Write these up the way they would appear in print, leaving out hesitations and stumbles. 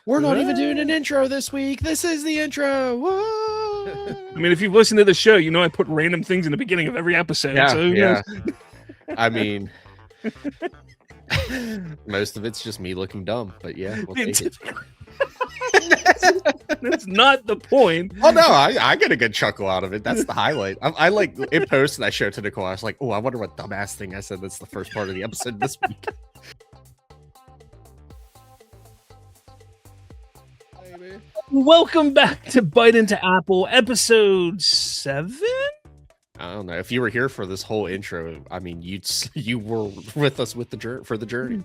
We're not even doing an intro this week. This is the intro. Whoa. I mean, if you've listened to the show, you know I put random things in the beginning of every episode. Yeah, so who yeah. knows? I mean, most of it's just me looking dumb, but yeah, we'll take it. That's not the point. Oh no, I get a good chuckle out of it. That's the highlight. I like in post and I showed it to Nicole. I was like, oh, I wonder what dumbass thing I said. That's the first part of the episode this week. Welcome back to Bite into Apple, episode 7. I don't know if you were here for this whole intro. I mean, you were with us with for the journey.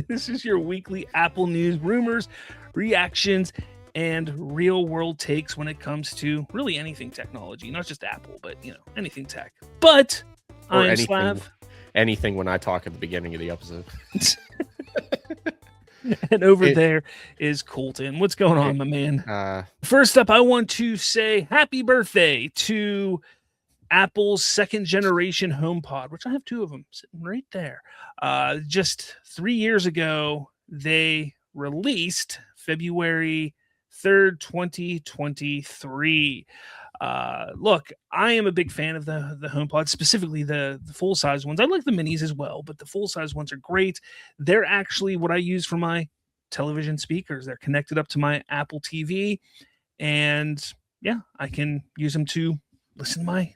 This is your weekly Apple news, rumors, reactions, and real world takes when it comes to really anything technology, not just Apple, but anything tech. But Or I'm anything, Slav. anything when I talk at the beginning of the episode. And over there is Colton. What's going on, my man? First up, I want to say happy birthday to Apple's second generation HomePod, which I have 2 of them sitting right there. Just 3 years ago, they released February 3rd, 2023. Look, I am a big fan of the HomePod, specifically the full size ones. I like the minis as well, but the full size ones are great. They're actually what I use for my television speakers. They're connected up to my Apple TV, and yeah, I can use them to listen to my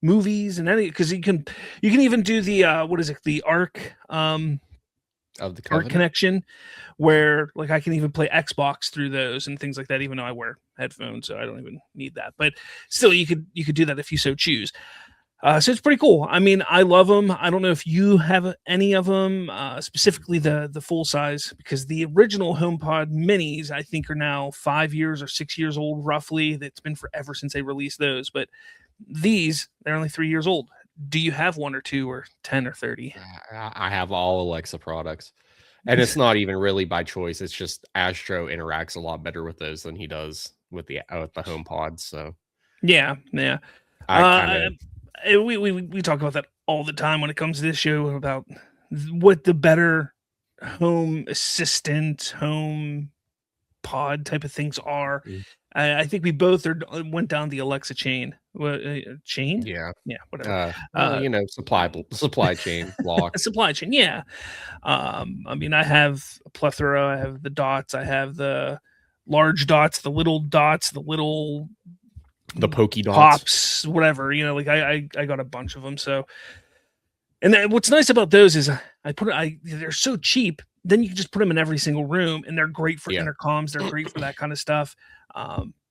movies and anything, because you can even do the the ARC Of the ARC connection, where like I can even play Xbox through those and things like that, even though I wear headphones, so I don't even need that. But still, you could do that if you so choose. So it's pretty cool. I mean, I love them. I don't know if you have any of them, specifically the full size, because the original HomePod minis I think are now 5 years or 6 years old, roughly. That's been forever since they released those, but they're only 3 years old. Do you have 1 or 2 or 10 or 30? I have all Alexa products, and it's not even really by choice. It's just Astro interacts a lot better with those than he does with the HomePod. So yeah. We talk about that all the time when it comes to this show, about what the better home assistant, home pod type of things are. I think we both went down the Alexa chain. Chain? Yeah, whatever. Supply chain block. Supply chain, yeah. I mean, I have a plethora. I have the dots. I have the large dots, the little dots, the pokey dots, pops, whatever. I got a bunch of them. So, and then what's nice about those is they're so cheap. Then you can just put them in every single room, and they're great for intercoms. They're great for that kind of stuff.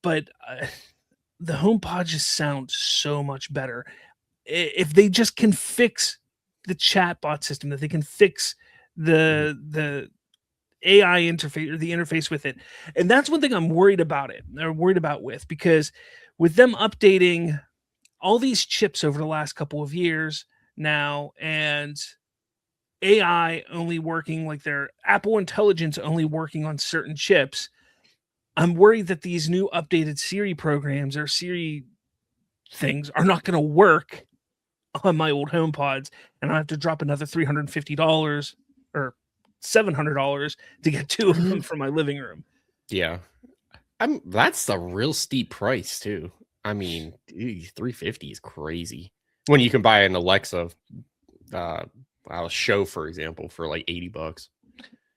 But the HomePod just sounds so much better. If they just can fix the chatbot system, that they can fix the AI interface, or the interface with it. And that's one thing I'm worried about with, because with them updating all these chips over the last couple of years now, and AI only working, like their Apple Intelligence only working on certain chips, I'm worried that these new updated Siri programs or Siri things are not going to work on my old HomePods, and I have to drop another $350 or $700 to get 2 of them for my living room. Yeah, that's a real steep price too. I mean, $350 is crazy when you can buy an Alexa show, for example, for like $80.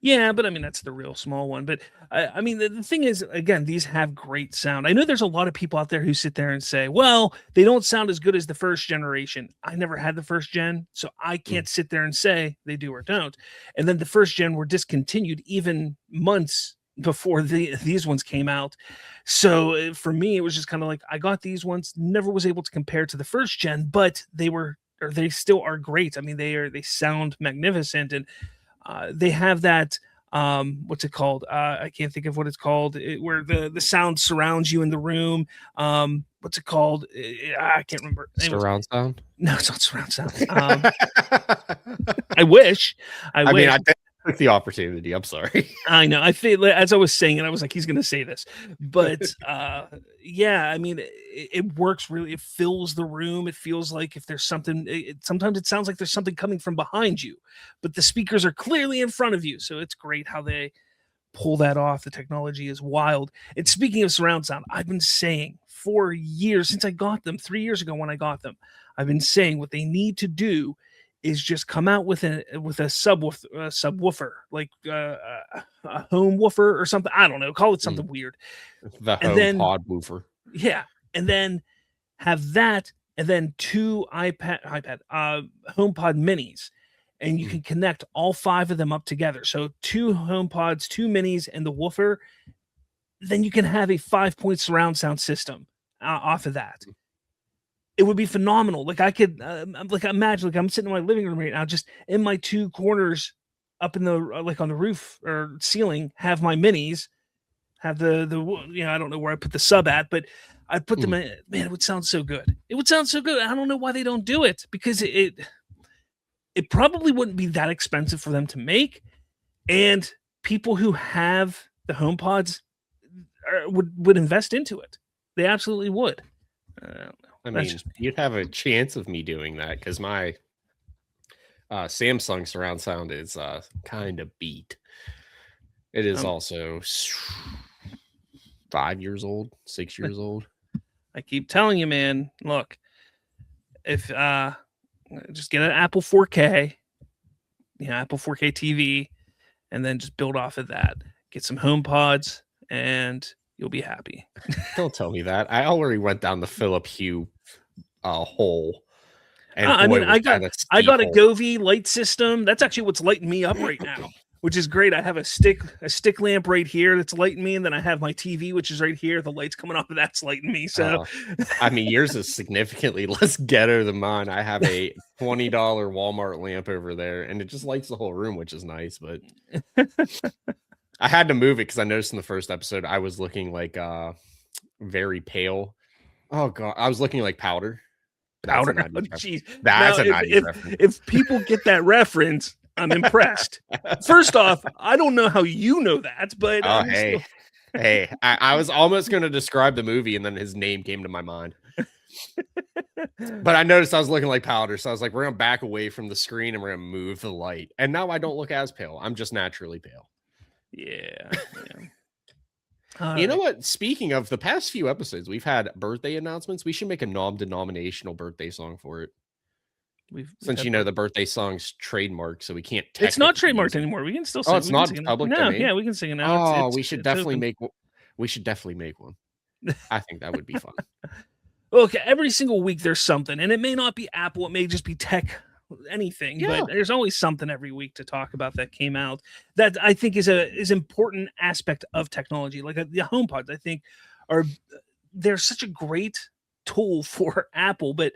Yeah, but I mean, that's the real small one. But I mean, the thing is, again, these have great sound. I know there's a lot of people out there who sit there and say, well, they don't sound as good as the first generation. I never had the first gen, so I can't sit there and say they do or don't. And then the first gen were discontinued even months before these ones came out. So for me, it was just kind of like, I got these ones, never was able to compare to the first gen, but they still are great. I mean, they sound magnificent, and they have that what's it called? I can't think of what it's called, where the sound surrounds you in the room. What's it called? I can't remember. Surround sound? No, it's not surround sound. I wish. I mean, I took the opportunity. I'm sorry. I know. I feel, as I was saying it, I was like, he's going to say this, but yeah, I mean, it works really. It fills the room. It feels like if there's something, sometimes it sounds like there's something coming from behind you, but the speakers are clearly in front of you. So it's great how they pull that off. The technology is wild. And speaking of surround sound, I've been saying for years, since I got them 3 years ago when I got them, I've been saying what they need to do is just come out with a subwoofer, like a home woofer or something. I don't know. Call it something weird. The HomePod woofer. Yeah, and then have that, and then 2 HomePod minis, and you can connect all 5 of them up together. So 2 HomePods, 2 minis, and the woofer. Then you can have a 5-point surround sound system off of that. It would be phenomenal. Like I could, imagine, like I'm sitting in my living room right now, just in my 2 corners, up in the like on the roof or ceiling, have my minis, have the I don't know where I put the sub at, but I put them in. Man, it would sound so good. It would sound so good. I don't know why they don't do it, because it probably wouldn't be that expensive for them to make, and people who have the HomePods would invest into it. They absolutely would. I don't know. I mean, you'd have a chance of me doing that because my Samsung surround sound is kind of beat. It is also 5 years old, 6 years old. I keep telling you, man, look, if just get an Apple 4K, Apple 4K TV, and then just build off of that. Get some HomePods, and you'll be happy. Don't tell me that. I already went down the Philip Hue hole. And I got a Govee light system. That's actually what's lighting me up right now, which is great. I have a stick lamp right here that's lighting me, and then I have my TV, which is right here. The light's coming off of that's lighting me. So, I mean, yours is significantly less ghetto than mine. I have a $20 Walmart lamp over there, and it just lights the whole room, which is nice. But I had to move it because I noticed in the first episode I was looking like very pale. Oh god, I was looking like powder. Powder. Oh, geez. That's a 90s reference. If people get that reference, I'm impressed. First off, I don't know how you know that, but hey, I was almost going to describe the movie, and then his name came to my mind. But I noticed I was looking like powder, so I was like, we're gonna back away from the screen and we're gonna move the light. And now I don't look as pale. I'm just naturally pale. Yeah. You know what? Speaking of the past few episodes, we've had birthday announcements. We should make a non-denominational birthday song for it. Since the birthday song's trademarked, so we can't. It's not trademarked anymore. We can still sing. Oh, it's not public domain. Yeah, we can sing it now. Oh, we should definitely make. We should definitely make one. I think that would be fun. Okay, every single week there's something, and it may not be Apple. It may just be tech. Anything, but there's always something every week to talk about that came out that I think is important aspect of technology. Like the HomePods, I think they're such a great tool for Apple, but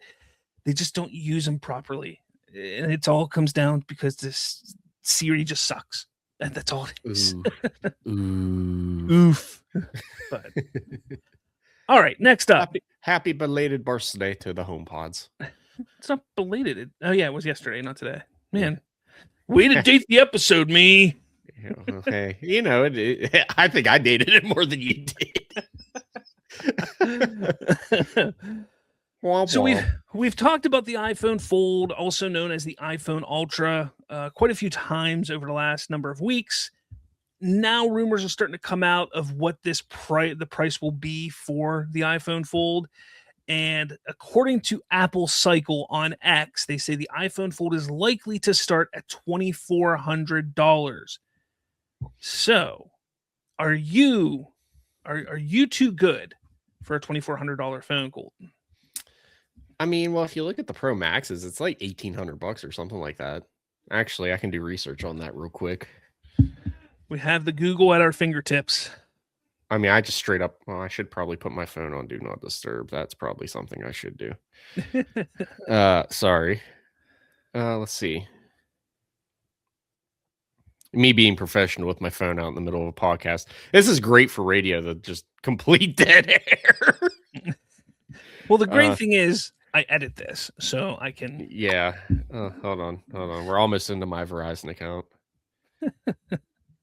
they just don't use them properly, and it all comes down because this Siri just sucks. That's all it is. Oof. But all right, next up, happy belated birthday to the HomePods. It's not belated. It was yesterday, not today. Man, way to date the episode, me. Okay, I think I dated it more than you did. So we've talked about the iPhone Fold, also known as the iPhone Ultra, quite a few times over the last number of weeks. Now rumors are starting to come out of what the price will be for the iPhone Fold. And according to Apple Cycle on X, they say the iPhone Fold is likely to start at $2,400. So, are you too good for a $2,400 phone, Colton? I mean, well, if you look at the Pro Maxes, it's like $1,800 or something like that. Actually, I can do research on that real quick. We have the Google at our fingertips. I mean, I just straight up, I should probably put my phone on Do Not Disturb. That's probably something I should do. Sorry. Let's see. Me being professional with my phone out in the middle of a podcast. This is great for radio, the just complete dead air. Well, the great thing is I edit this, so I can... Yeah. Hold on. We're almost into my Verizon account.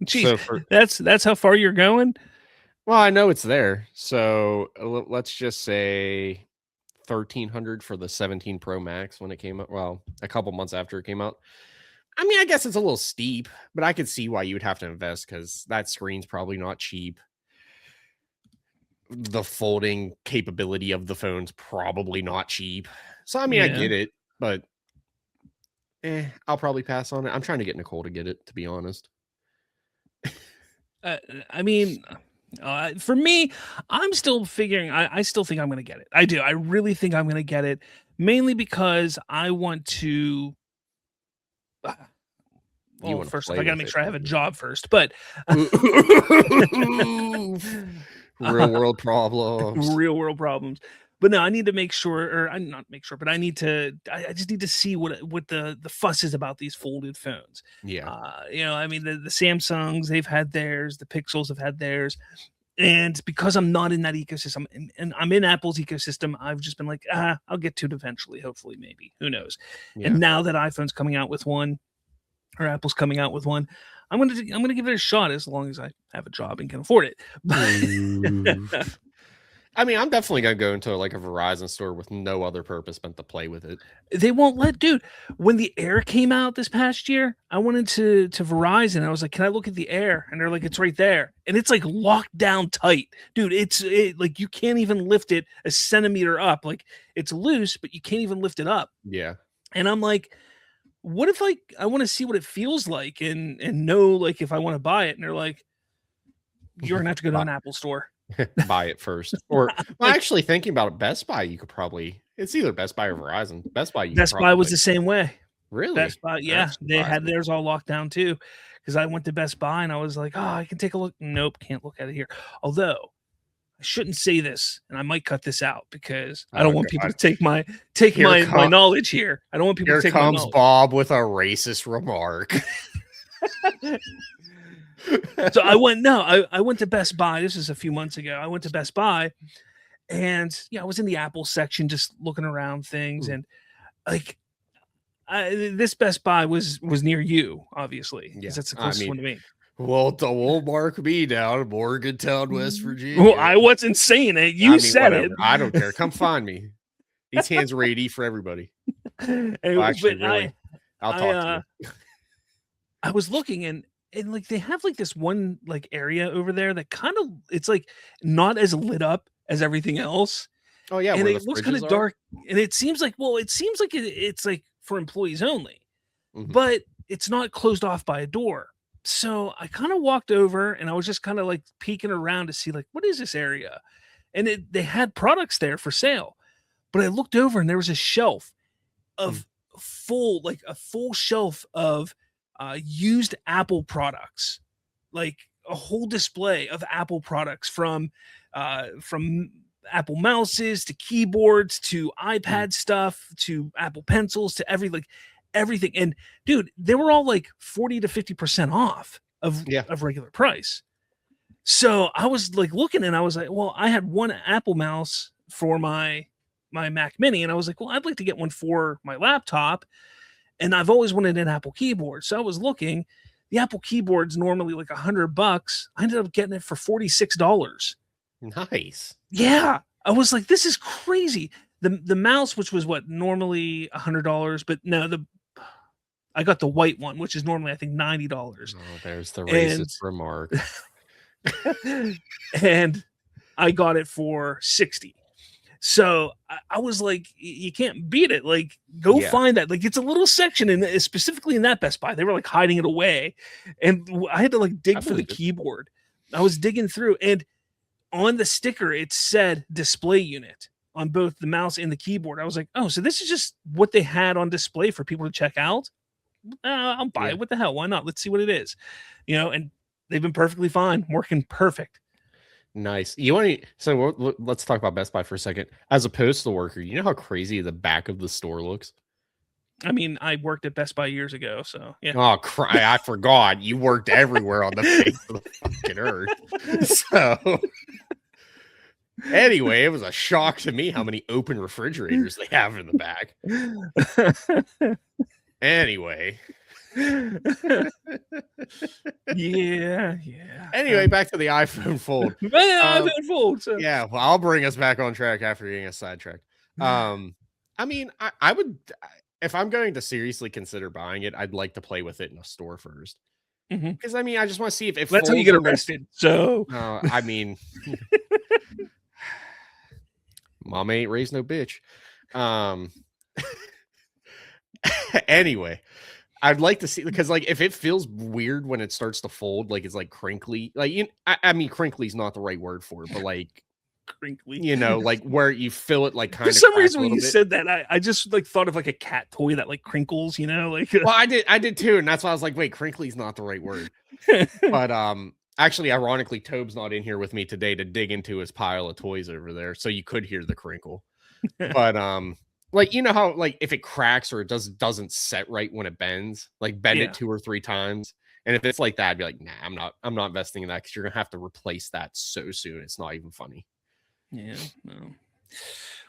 Jeez, so that's how far you're going? Well, I know it's there. So let's just say $1,300 for the 17 Pro Max when it came out. Well, a couple months after it came out. I mean, I guess it's a little steep, but I could see why you would have to invest because that screen's probably not cheap. The folding capability of the phone's probably not cheap. So I mean, I get it, but I'll probably pass on it. I'm trying to get Nicole to get it, to be honest. I mean, for me, I'm still figuring. I still think I'm going to get it. I do. I really think I'm going to get it, mainly because I want to. Well, first, I got to make sure I have a job first. But real world problems. Real world problems. But no, I need to make sure, or I not make sure, but I need to. I just need to see what the fuss is about these folded phones. Yeah, I mean, the Samsungs, they've had theirs, the Pixels have had theirs, and because I'm not in that ecosystem, and I'm in Apple's ecosystem, I've just been like, I'll get to it eventually, hopefully, maybe, who knows. Yeah. And now that iPhone's coming out with one, or Apple's coming out with one, I'm gonna give it a shot as long as I have a job and can afford it. I mean, I'm definitely gonna go into like a Verizon store with no other purpose but to play with it. They won't let, dude. When the Air came out this past year, I went into Verizon. I was like, "Can I look at the Air?" And they're like, "It's right there," and it's like locked down tight, dude. It's like you can't even lift it a centimeter up. Like it's loose, but you can't even lift it up. Yeah. And I'm like, what if like I want to see what it feels like and know like if I want to buy it? And they're like, you're gonna have to go to an Apple store. Buy it first. Or well, actually thinking about it, Best Buy, you could probably, it's either Best Buy or Verizon. Best Buy, Best Buy was the same way. Really? Best Buy, yeah, they had theirs all locked down too. Because I went to Best Buy and I was like, I can take a look. Nope, can't look at it here. Although I shouldn't say this, and I might cut this out because I don't want people to take my knowledge here. I don't want people to take my knowledge. Here comes Bob with a racist remark. So I went to Best Buy. This is a few months ago. I went to Best Buy and I was in the Apple section just looking around things. And like this Best Buy was near you, obviously. Yeah. That's the closest one to me. Well, the will mark me down in Morgantown, West Virginia. Well, I wasn't saying it. You said whatever. It. I don't care. Come find me. These hands are 80 for everybody. Well, actually, really, I'll talk to you. I was looking and like they have like this one like area over there that kind of it's like not as lit up as everything else. Oh yeah, and it looks kind of dark. And it seems like it's like for employees only, but it's not closed off by a door. So I kind of walked over and I was just kind of like peeking around to see like what is this area, and they had products there for sale, but I looked over and there was a shelf of a full shelf of used Apple products, like a whole display of Apple products from Apple mouses to keyboards to iPad stuff to Apple pencils to everything. And dude, they were all like 40 to 50% off of regular price. So I was like looking and I was like, well, I had one Apple mouse for my Mac Mini, and I was like, well, I'd like to get one for my laptop. And I've always wanted an Apple keyboard. So I was looking, the Apple keyboard's normally like $100. I ended up getting it for $46. Nice. Yeah. I was like, this is crazy. The mouse, which was what normally $100, but no, I got the white one, which is normally I think $90. Oh, there's the racist remark. And I got it for $60. So I was like, you can't beat it. Like, go find that. Like, it's a little section, and specifically in that Best Buy, they were like hiding it away, and I had to like dig for the keyboard. I was digging through, and on the sticker it said display unit on both the mouse and the keyboard. I was like, oh, so this is just what they had on display for people to check out. I'll buy it. What the hell? Why not? Let's see what it is. And they've been perfectly fine, working perfect. Nice. So let's talk about Best Buy for a second. As a postal worker, you know how crazy the back of the store looks? I mean, I worked at Best Buy years ago, so yeah. Oh, I forgot. You worked everywhere on the face of the fucking earth. So anyway, it was a shock to me how many open refrigerators they have in the back. Anyway. Yeah. Anyway, back to the iPhone Fold. iPhone Fold. So. Yeah, well, I'll bring us back on track after getting us sidetracked. I mean, I would. if I'm going to seriously consider buying it, I'd like to play with it in a store first. Mhm. Because I mean, I just want to see if it That's how you folds get in this- arrested. So I mean, mama ain't raised no bitch. Anyway, I'd like to see, because like if it feels weird when it starts to fold, like it's like crinkly, like I mean crinkly's not the right word for it, but like crinkly, like where you feel it like kind for of some reason when you bit. said that, I just like thought of like a cat toy that like crinkles, like well, I did too, and that's why I was like, wait, crinkly's not the right word. But actually, ironically, Tobe's not in here with me today to dig into his pile of toys over there, so you could hear the crinkle. But like how like if it cracks or it doesn't set right when it bends, like bend it 2 or 3 times, and if it's like that, I'd be like, nah, I'm not investing in that, because you're gonna have to replace that so soon. It's not even funny. Yeah, no.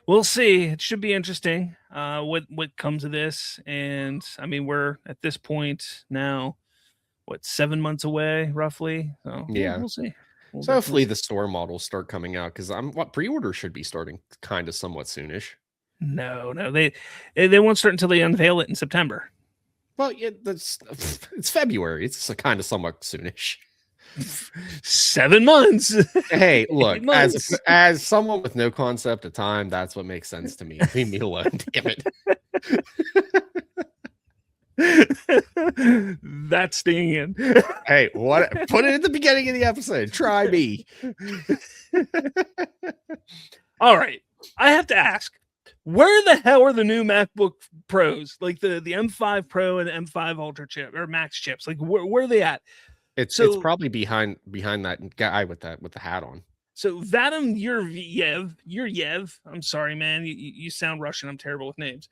We'll see. It should be interesting. What comes of this, and I mean we're at this point now, 7 months away roughly. So yeah, we'll see. So hopefully the store models start coming out, because pre-order should be starting kind of somewhat soonish. No, they won't start until they unveil it in September. Well, yeah, it's February. It's kind of somewhat soonish. 7 months. Hey, look, as someone with no concept of time, that's what makes sense to me. Leave me alone, damn it. That's staying in. Hey, what? Put it at the beginning of the episode. Try me. All right, I have to ask, where the hell are the new MacBook Pros, like the M5 Pro and M5 Ultra chip or Max chips? Like where are they at? It's probably behind that guy with the hat on. So Vadim Yuryev, I'm sorry, man, you sound Russian. I'm terrible with names.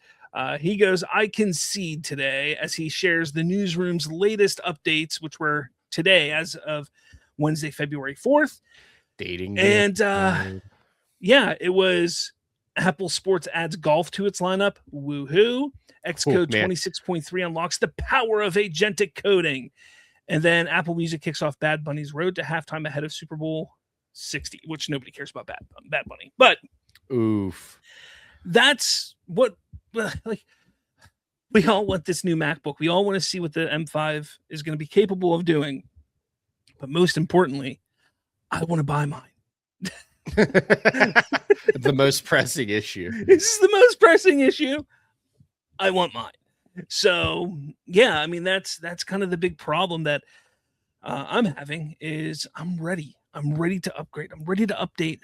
He goes, I concede today, as he shares the newsroom's latest updates, which were today as of Wednesday, February 4th. Dating. And yeah, it was Apple Sports adds golf to its lineup. Woohoo. Xcode 26.3 unlocks the power of agentic coding. And then Apple Music kicks off Bad Bunny's road to halftime ahead of Super Bowl 60, which nobody cares about Bad Bunny. But oof. That's what, like, we all want this new MacBook. We all want to see what the M5 is going to be capable of doing. But most importantly, I want to buy mine. The most pressing issue. This is the most pressing issue. I want mine. So yeah, I mean that's kind of the big problem that I'm having is I'm ready to upgrade. I'm ready to update,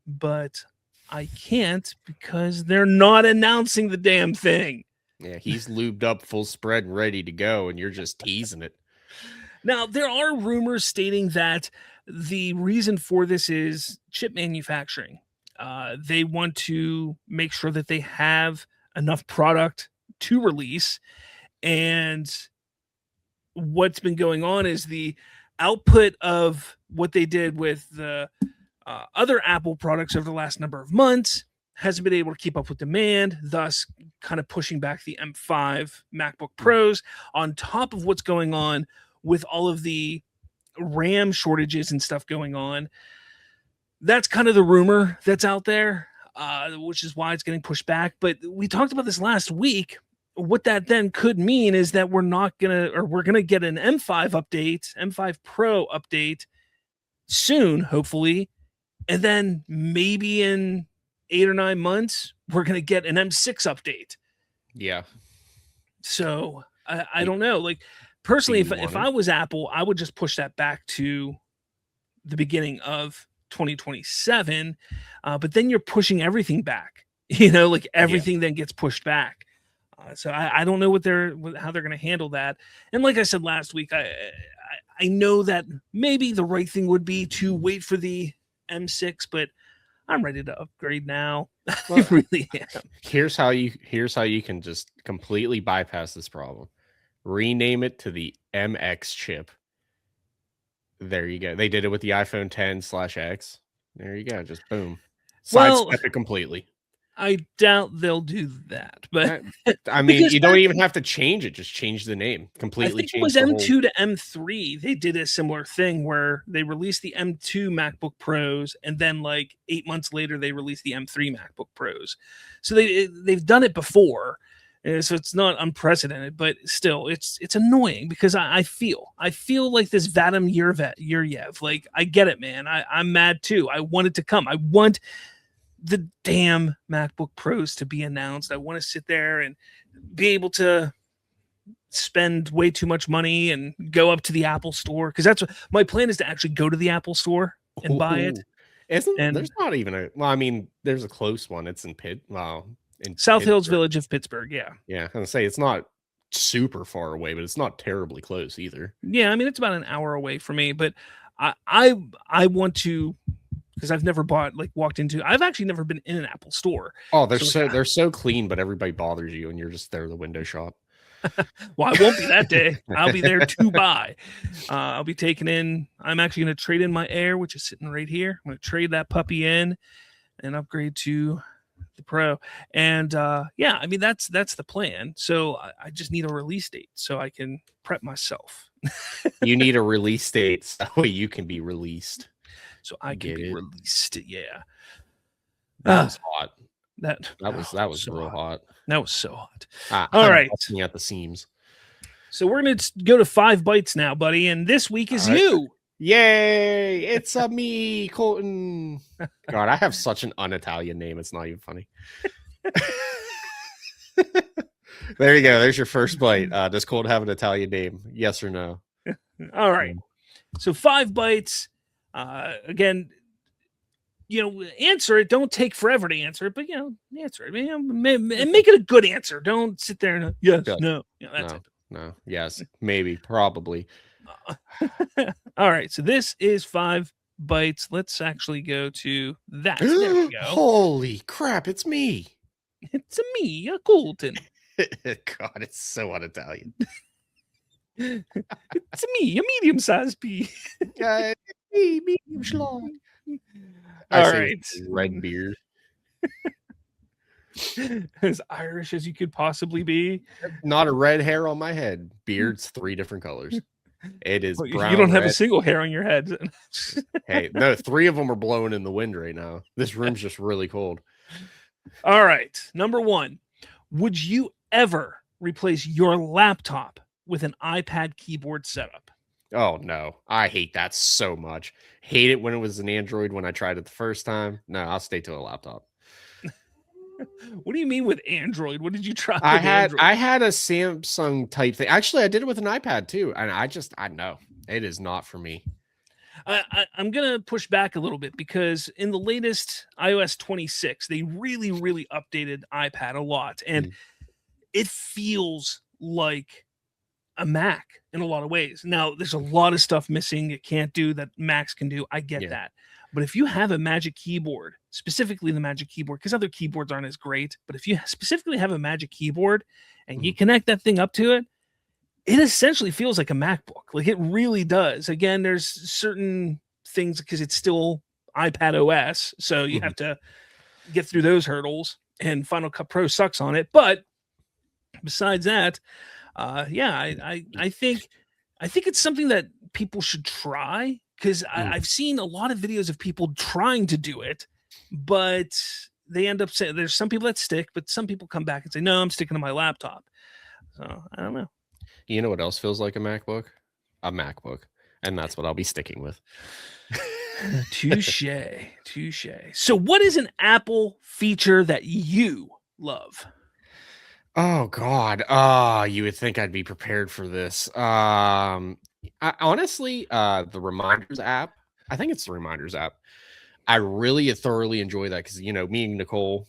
but I can't because they're not announcing the damn thing. Yeah, he's lubed up, full spread, ready to go, and you're just teasing it. Now, there are rumors stating that the reason for this is chip manufacturing. They want to make sure that they have enough product to release. And what's been going on is the output of what they did with the other Apple products over the last number of months hasn't been able to keep up with demand, thus kind of pushing back the M5 MacBook Pros on top of what's going on with all of the RAM shortages and stuff going on. That's kind of the rumor that's out there, which is why it's getting pushed back. But we talked about this last week. What that then could mean is that we're going to get an M5 update, M5 Pro update soon, hopefully. And then maybe in 8 or 9 months, we're going to get an M6 update. Yeah. So I don't know. Like personally, if I was Apple, I would just push that back to the beginning of 2027. But then you're pushing everything back, like everything then gets pushed back. So I don't know how they're going to handle that. And like I said last week, I know that maybe the right thing would be to wait for the M6, but I'm ready to upgrade now. Well, I really am. Here's how you can just completely bypass this problem. Rename it to the MX chip. There you go. They did it with the iPhone 10/X. There you go. Just boom. Sidestep it completely. I doubt they'll do that, but I mean, you don't even have to change it. Just change the name completely. I think it was M2 to M3. They did a similar thing where they released the M2 MacBook Pros, and then like 8 months later, they released the M3 MacBook Pros. So they've done it before. So it's not unprecedented, but still, it's annoying because I feel like this Vadim Yuryev. Like, I get it, man. I'm mad too. I want it to come. I want the damn MacBook Pros to be announced. I want to sit there and be able to spend way too much money and go up to the Apple store, because that's what my plan is, to actually go to the Apple store and buy it. There's not even a, well, I mean, there's a close one. It's in in South Hills Village of Pittsburgh. Yeah. Yeah. I'm gonna say it's not super far away, but it's not terribly close either. Yeah. I mean, it's about an hour away from me, but I want to, because I've never walked into, I've actually never been in an Apple store. Oh, they're so clean, but everybody bothers you and you're just there to window shop. Well, I won't be that day. I'll be there to buy. I'll be taking in, I'm actually going to trade in my Air, which is sitting right here. I'm going to trade that puppy in and upgrade to the Pro. And yeah, I mean, that's the plan. So I just need a release date so I can prep myself. You need a release date so you can be released. So I can be released. Yeah. That was hot. That was so real hot. That was so hot. All right. At the seams. So we're going to go to 5 bites now, buddy. And this week is you. Yay. It's me, Colton. God, I have such an un-Italian name. It's not even funny. There you go. There's your first bite. Does Colton have an Italian name? Yes or no? All right. So 5 bites. Again, answer it. Don't take forever to answer it, but answer it. And make it a good answer. Don't sit there and yes, no. That's it. No, yes, maybe, probably. All right. So this is 5 bites. Let's actually go to that. There we go. Holy crap! It's me. It's me, Colton. God, it's so un-Italian. It's me, a medium-sized pea. Medium schlong. All right. Red beard. As Irish as you could possibly be. Not a red hair on my head. Beard's 3 different colors. It is brown. You don't have a single hair on your head. Hey, no, 3 of them are blowing in the wind right now. This room's just really cold. All right. Number 1. Would you ever replace your laptop with an iPad keyboard setup? Oh, no. I hate that so much. Hate it when it was an Android when I tried it the first time. No, I'll stay to a laptop. What do you mean with Android? What did you try? I had a Samsung type thing. Actually, I did it with an iPad too. And I know it is not for me. I'm going to push back a little bit, because in the latest iOS 26, they really, really updated iPad a lot. And it feels like a Mac in a lot of ways. Now, there's a lot of stuff missing it can't do that Macs can do. I get that. But if you have a Magic Keyboard, specifically the Magic Keyboard, because other keyboards aren't as great, but if you specifically have a Magic Keyboard and you connect that thing up to it, it essentially feels like a MacBook. Like, it really does. Again, there's certain things, because it's still iPad OS, so you have to get through those hurdles, and Final Cut Pro sucks on it. But besides that, I think it's something that people should try, because I've seen a lot of videos of people trying to do it, but they end up saying, there's some people that stick, but some people come back and say, no, I'm sticking to my laptop. So I don't know. You know what else feels like a MacBook? A MacBook. And that's what I'll be sticking with. Touche. So what is an Apple feature that you love? Oh God. You would think I'd be prepared for this. Honestly, the Reminders app. I think it's the Reminders app. I really thoroughly enjoy that, because me and Nicole,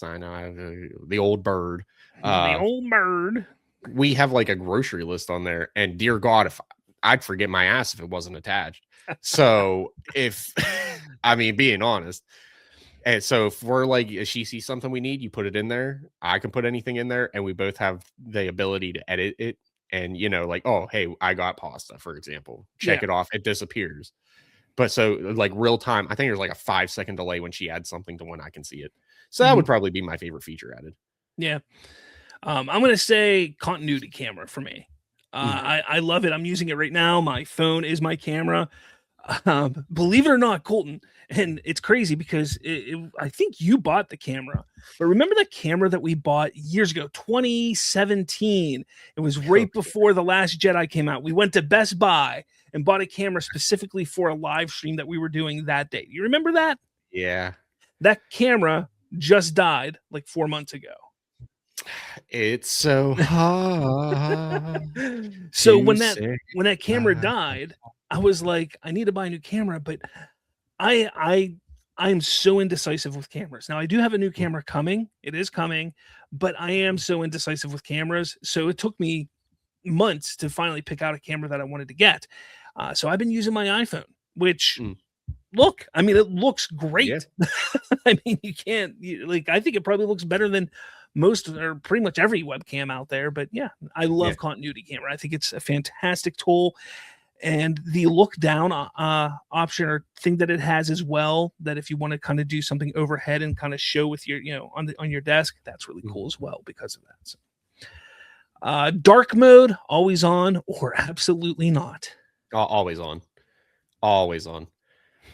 the old bird. The old bird. We have like a grocery list on there, and dear God, if I'd forget my ass if it wasn't attached. So being honest. And so if we're like, if she sees something we need, you put it in there. I can put anything in there, and we both have the ability to edit it. And like, oh, hey, I got pasta, for example. Check it off. It disappears. But so like real time, I think there's like a 5-second delay when she adds something to when I can see it. So that would probably be my favorite feature added. Yeah. I'm going to say continuity camera for me. I love it. I'm using it right now. My phone is my camera. Believe it or not, Colton, and it's crazy because I think you bought the camera, but remember the camera that we bought years ago, 2017? It was right Okay. before The Last Jedi came out. We went to Best Buy and bought a camera specifically for a live stream that we were doing that day. You remember that? Yeah. That camera just died like 4 months ago. It's so hard So to when say that camera goodbye. died, I was like, I need to buy a new camera, but I am so indecisive with cameras. Now I do have a new camera coming. It is coming, but I am so indecisive with cameras. So it took me months to finally pick out a camera that I wanted to get. So I've been using my iPhone, which Mm. look, I mean, it looks Yeah. great. I mean, like, I think it probably looks better than most or pretty much every webcam out there. But yeah, I Yeah. love continuity camera. I think it's a fantastic tool. And the look down option or thing that it has as well, that if you want to kind of do something overhead and kind of show with your, on your desk, that's really Mm. cool as well because of that. So, dark mode, always on or absolutely not. Always on. Always on.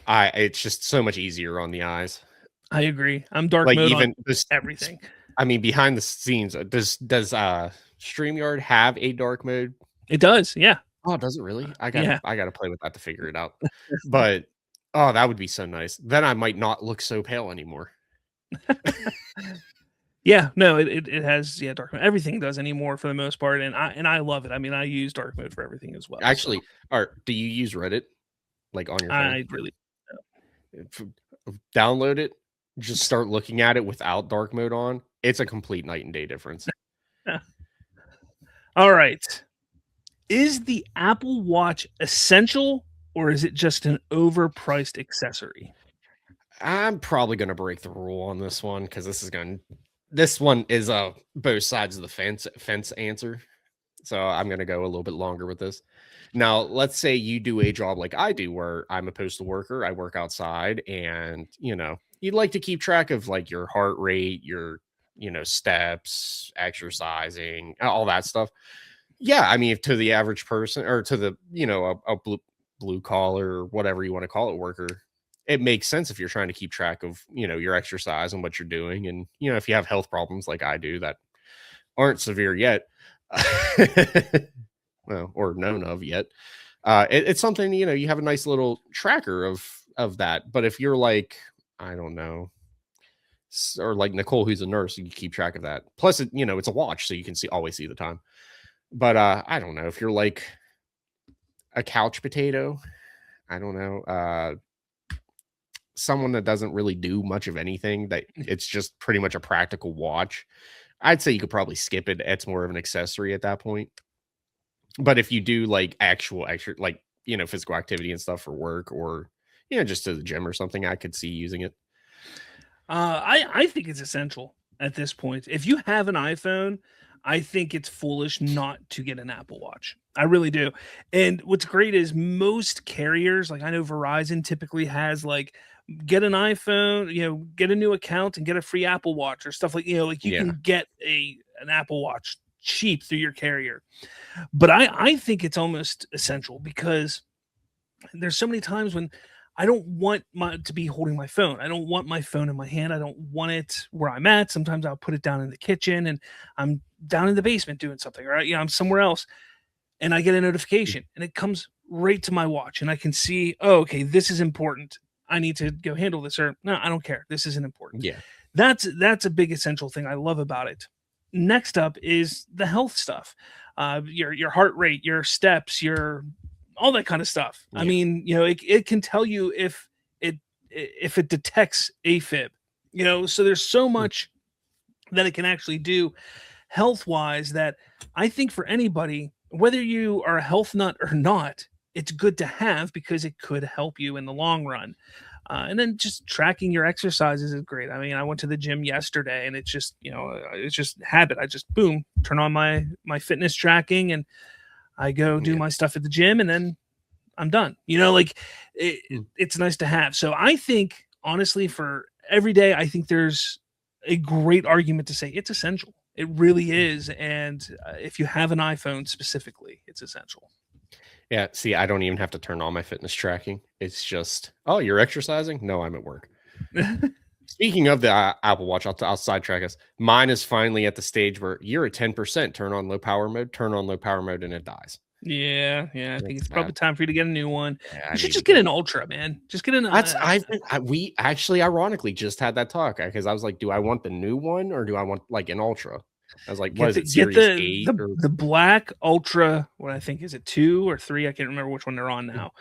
It's just so much easier on the eyes. I agree. I'm dark Like mode on even this, everything. I mean, behind the scenes, does StreamYard have a dark mode? It does. Yeah. Oh, does it really? Yeah. I gotta play with that to figure it out. But oh, that would be so nice. Then I might not look so pale anymore. Yeah, no, it has, yeah, dark mode. Everything does anymore for the most part, and I love it. I mean, I use dark mode for everything as well. Actually, do you use Reddit like on your phone? I really F- Download it, just start looking at it without dark mode on. It's a complete night and day difference. All right. Is the Apple Watch essential or is it just an overpriced accessory? I'm probably gonna break the rule on this one because this one is both sides of the fence answer. So I'm gonna go a little bit longer with this. Now, let's say you do a job like I do, where I'm a postal worker, I work outside, and you'd like to keep track of like your heart rate, your steps, exercising, all that stuff. Yeah, I mean, to the average person or to the a blue collar or whatever you want to call it worker, it makes sense if you're trying to keep track of your exercise and what you're doing, and if you have health problems like I do that aren't severe yet, well, or known of yet. It's something you have a nice little tracker of that. But if you're like, I don't know, or like Nicole, who's a nurse, you can keep track of that. Plus, it's a watch, so you can always see the time. But I don't know if you're like a couch potato. I don't know. Someone that doesn't really do much of anything, that it's just pretty much a practical watch. I'd say you could probably skip it. It's more of an accessory at that point. But if you do like actual extra, like physical activity and stuff for work, or just to the gym or something, I could see using it. I think it's essential at this point. If you have an iPhone, I think it's foolish not to get an Apple Watch. I really do. And what's great is most carriers, like I know Verizon typically has like get an iPhone, get a new account and get a free Apple Watch or stuff like, like you Yeah. can get an Apple Watch cheap through your carrier. But I think it's almost essential because there's so many times when I don't want to be holding my phone. I don't want my phone in my hand. I don't want it where I'm at. Sometimes I'll put it down in the kitchen and I'm down in the basement doing something, or I'm somewhere else and I get a notification and it comes right to my watch and I can see, oh, okay, this is important. I need to go handle this, or no, I don't care. This isn't important. Yeah. That's a big essential thing I love about it. Next up is the health stuff. Your heart rate, your steps, your all that kind of stuff. Yeah. I mean, it can tell you if it detects AFib. So there's so much that it can actually do health wise that I think for anybody, whether you are a health nut or not, it's good to have because it could help you in the long run. And then just tracking your exercises is great. I mean, I went to the gym yesterday and it's just, it's just habit. I just boom, turn on my fitness tracking and I go do my stuff at the gym and then I'm done. It's nice to have. So I think honestly for every day, I think there's a great argument to say it's essential. It really is. And if you have an iPhone specifically, it's essential. Yeah, see, I don't even have to turn on my fitness tracking. It's just, oh, you're exercising? No, I'm at work. Speaking of the Apple Watch, I'll sidetrack us. Mine is finally at the stage where you're at 10%. Turn on low power mode, and it dies. Yeah, I think it's probably time for you to get a new one. Yeah, You should just get an Ultra, man. Just get an. We actually ironically just had that talk because I was like, do I want the new one or do I want like an Ultra? I was like, what is it? Series 8 or the black Ultra? What I think is it 2 or 3? I can't remember which one they're on now.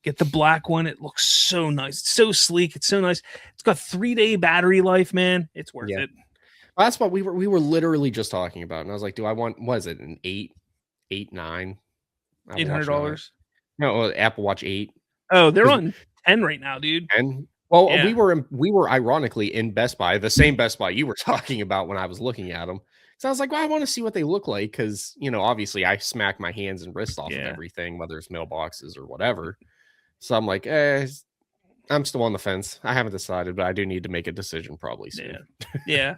Get the black one. It looks so nice. It's so sleek. It's so nice. It's got 3-day battery life, man. It's worth it. Well, that's what we were literally just talking about. And I was like, do I want, was it an 8, 9? $800? No, Apple Watch 8. Oh, they're on 10 right now, dude. And well, we were ironically in Best Buy, the same Best Buy you were talking about when I was looking at them. So I was like, well, I want to see what they look like because, obviously I smack my hands and wrists off of everything, whether it's mailboxes or whatever. So I'm like, I'm still on the fence. I haven't decided, but I do need to make a decision probably soon. Yeah.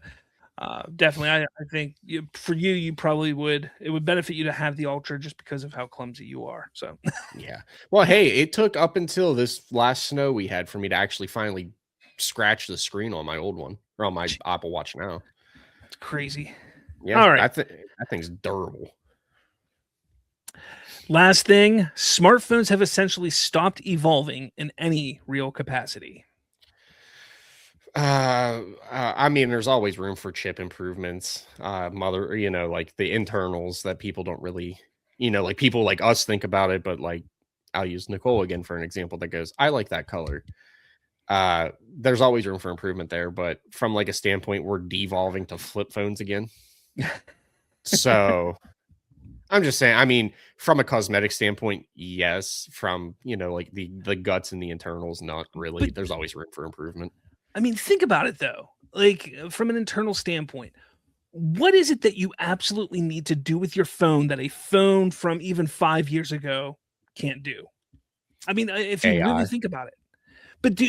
Definitely. I think for you probably it would benefit you to have the Ultra just because of how clumsy you are. So yeah. Well, hey, it took up until this last snow we had for me to actually finally scratch the screen on my old one or on my Apple Watch now. It's crazy. Yeah. All right. That thing's durable. Last thing, smartphones have essentially stopped evolving in any real capacity. I mean, there's always room for chip improvements. Like the internals that people don't really, like people like us think about it, but like I'll use Nicole again for an example that goes, I like that color. There's always room for improvement there, but from like a standpoint, we're devolving to flip phones again. So I'm just saying, I mean, from a cosmetic standpoint, yes. From, like the guts and the internals, not really. But there's always room for improvement. I mean, think about it though. Like from an internal standpoint, what is it that you absolutely need to do with your phone that a phone from even 5 years ago can't do? I mean, if you really think about it. But do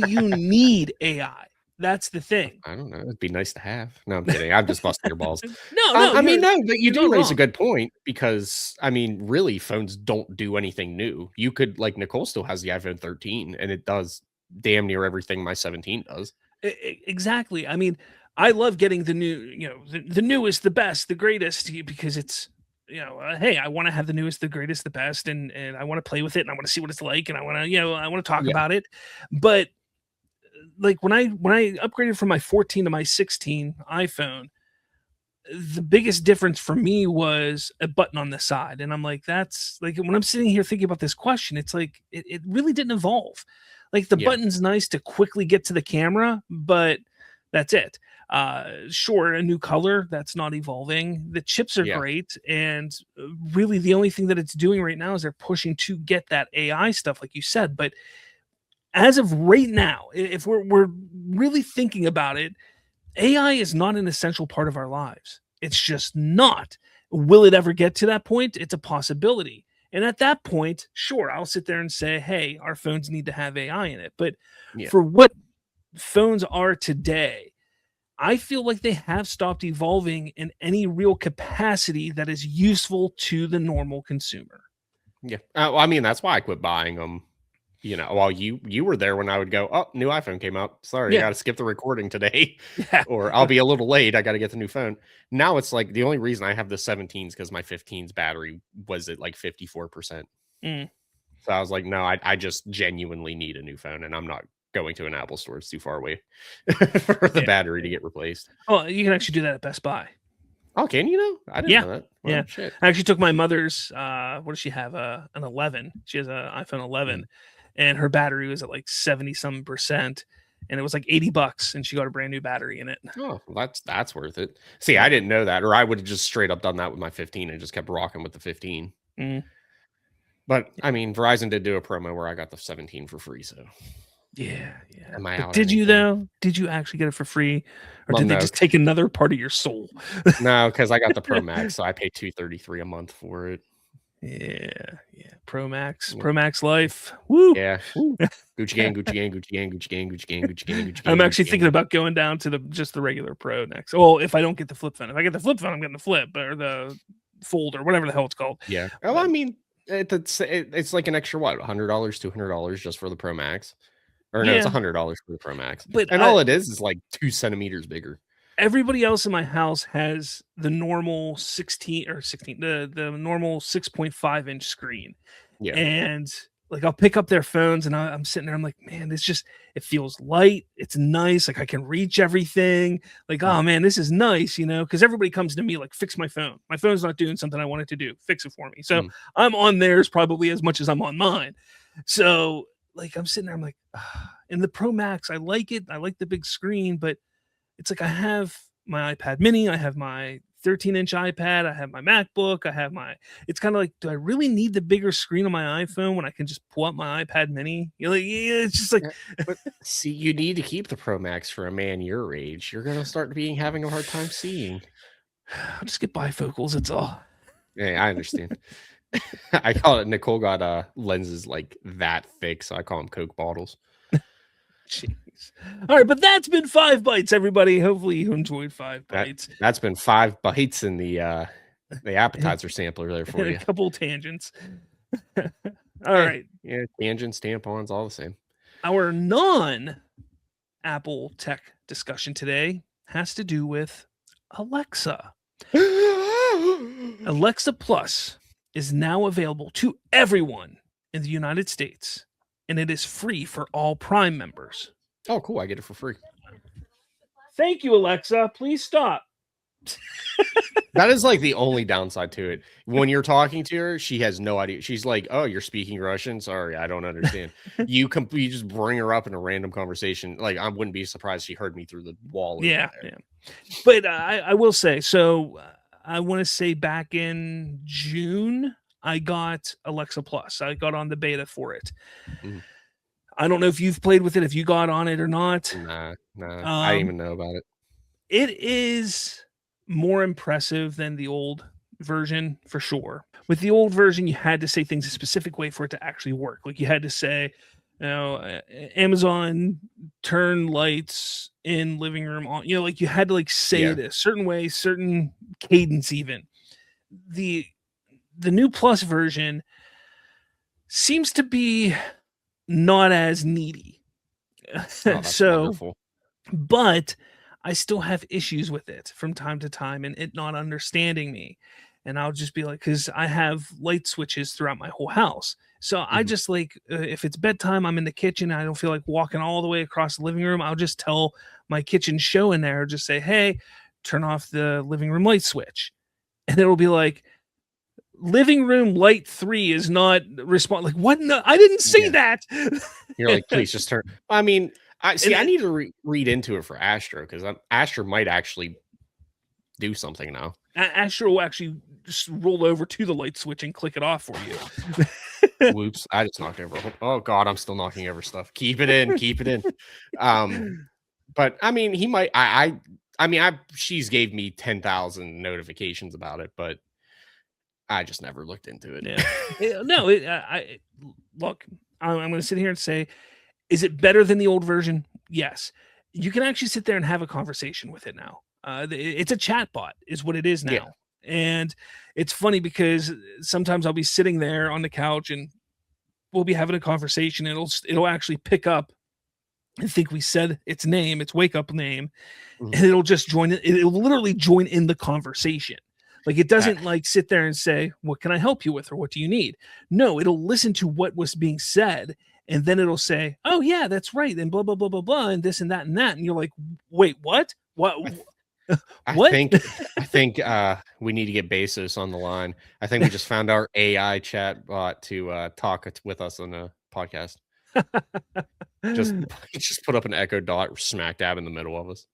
you need AI? That's the thing. I don't know. It'd be nice to have. No, I'm kidding. I'm just busting your balls. No. But you do raise a good point because, I mean, really, phones don't do anything new. You could, like, Nicole still has the iPhone 13, and it does damn near everything my 17 does. Exactly. I mean, I love getting the new, the newest, the best, the greatest, because it's, hey, I want to have the newest, the greatest, the best, and I want to play with it, and I want to see what it's like, and I want to talk about it. But like when I upgraded from my 14 to my 16 iPhone, the biggest difference for me was a button on the side. And I'm like, that's like, when I'm sitting here thinking about this question, it's like, it really didn't evolve. Like the button's nice to quickly get to the camera, but that's it. Sure, a new color, that's not evolving. The chips are great. And really the only thing that it's doing right now is they're pushing to get that AI stuff, like you said. But as of right now, if we're really thinking about it, AI is not an essential part of our lives. It's just not. Will it ever get to that point? It's a possibility. And at that point, sure, I'll sit there and say, hey, our phones need to have AI in it. But for what phones are today, I feel like they have stopped evolving in any real capacity that is useful to the normal consumer. Yeah. I mean, that's why I quit buying them. While you were there when I would go, oh, new iPhone came out. Sorry, I got to skip the recording today. Or I'll be a little late. I got to get the new phone. Now it's like the only reason I have the 17s because my 15's battery was at like 54%. So I was like, no, I just genuinely need a new phone, and I'm not going to an Apple store. It's too far away for the battery to get replaced. Oh, you can actually do that at Best Buy. Oh, can you know? I didn't know that. Well, shit. I actually took my mother's, what does she have? An 11. She has an iPhone 11. And her battery was at like 70-some%, and it was like $80, and she got a brand new battery in it. Oh, that's worth it. See, I didn't know that, or I would have just straight up done that with my 15 and just kept rocking with the 15. But I mean, Verizon did do a promo where I got the 17 for free, so yeah. But did you though? Did you actually get it for free, or did they just take another part of your soul? No, because I got the Pro Max, so I pay $233 a month for it. Yeah. Pro Max life. Woo. Yeah. Gucci gang. I'm actually thinking about going down to just the regular Pro next. Well, if I don't get the flip phone. If I get the flip phone, I'm getting the flip or the fold or whatever the hell it's called. Yeah. Well, I mean, It's like an extra what, $100, $200 just for the Pro Max, or no, it's Yeah, $100 for the Pro Max, but and all it is like 2 centimeters bigger. everybody else in my house has the normal 16, the normal 6.5-inch screen. Yeah. And like I'll pick up their phones and I'm sitting there, I'm like, man, it feels light, it's nice, like I can reach everything, like, oh man, this is nice, because everybody comes to me like, fix my phone's not doing something I want it to do, fix it for me. So I'm on theirs probably as much as I'm on mine. So like I'm sitting there, I'm like, in the Pro Max, I like it, I like the big screen, but it's like I have my iPad mini, I have my 13-inch iPad, I have my MacBook, it's kind of like, do I really need the bigger screen on my iPhone when I can just pull up my iPad mini? You're like, yeah, it's just like, but see, you need to keep the Pro Max for a man your age. You're gonna start having a hard time seeing. I'll just get bifocals, that's all. Yeah, I understand. I call it, Nicole got lenses like that thick, so I call them Coke bottles. Jeez. All right, but that's been 5 bites, everybody. Hopefully you enjoyed 5 bites. That's been 5 bites in the appetizer sampler there for you. A couple tangents. All right. Yeah, tangents, tampons, all the same. Our non-Apple tech discussion today has to do with Alexa. Alexa Plus is now available to everyone in the United States, and it is free for all Prime members. Oh, cool. I get it for free. Thank you, Alexa. Please stop. That is like the only downside to it. When you're talking to her, she has no idea. She's like, "Oh, you're speaking Russian? Sorry, I don't understand." you just bring her up in a random conversation. Like, I wouldn't be surprised she heard me through the wall. Yeah. But I will say, so I want to say back in June, I got Alexa Plus. I got on the beta for it. I don't know if you've played with it, if you got on it or not. Nah. I didn't even know about it. It is more impressive than the old version, for sure. With the old version, you had to say things a specific way for it to actually work. Like you had to say, Amazon, turn lights in living room on. Like you had to say it a certain way, certain cadence even. The new Plus version seems to be not as needy. So wonderful. But I still have issues with it from time to time and it not understanding me. And I'll just be like, because I have light switches throughout my whole house. So I just if it's bedtime, I'm in the kitchen, I don't feel like walking all the way across the living room. I'll just tell my kitchen show in there, just say, hey, turn off the living room light switch. And it'll be like, living room light 3 is not respond. Like, what? No, I didn't say that. You're like, please just turn. I mean, I need to read into it for Astro because Astro might actually do something now. Astro will actually just roll over to the light switch and click it off for you. Whoops! I just knocked over. Oh God, I'm still knocking over stuff. Keep it in. Keep it in. But I mean, he might. She's gave me 10,000 notifications about it, but I just never looked into it. Yeah. No, look. I'm going to sit here and say, is it better than the old version? Yes. You can actually sit there and have a conversation with it now. It's a chat bot is what it is now. Yeah. And it's funny because sometimes I'll be sitting there on the couch and we'll be having a conversation. It'll actually pick up and think we said its name, its wake up name, and it'll just join it. It'll literally join in the conversation. Like it doesn't sit there and say, what can I help you with? Or what do you need? No, it'll listen to what was being said. And then it'll say, oh yeah, that's right. And blah, blah, blah, blah, blah. And this and that and that. And you're like, wait, what? What? I think we need to get Bezos on the line. I think we just found our AI chat bot to talk with us on a podcast. just put up an Echo Dot smack dab in the middle of us.